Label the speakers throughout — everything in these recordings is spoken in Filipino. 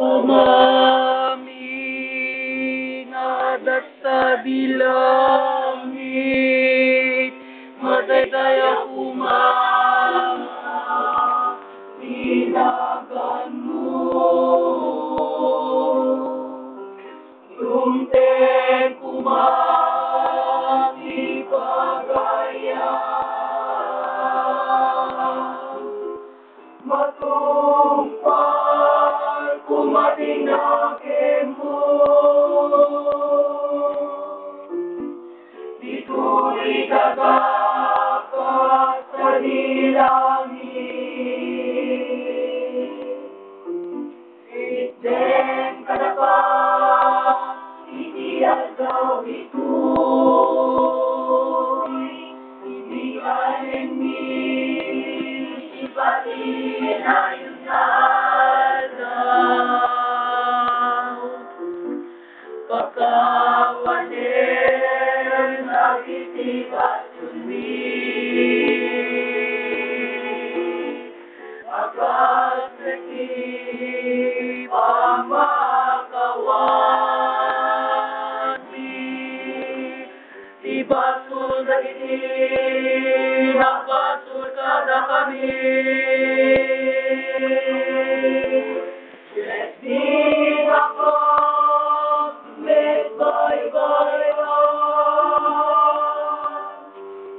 Speaker 1: Umamingadat sa bilangit, matay-taya kumama, tinagan mo. Tumten kumati pagaya, matumpal kumatinake mo. Dito'y kagakat sa dilangit, itden kadapa, itiagaw ito'y, ibigay mi, ipatinayon alaw. Pagkawanin, nagitibatyon mi, agad seki pamakawan mi, tibasul dagiti, nagbasul kada kami. Lesdi ako, met baybayan,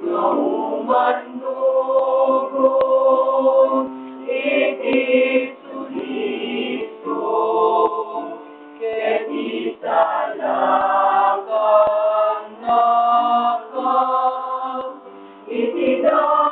Speaker 1: nauman nugong iti suliso, ket isalakan nakaw iti dakit.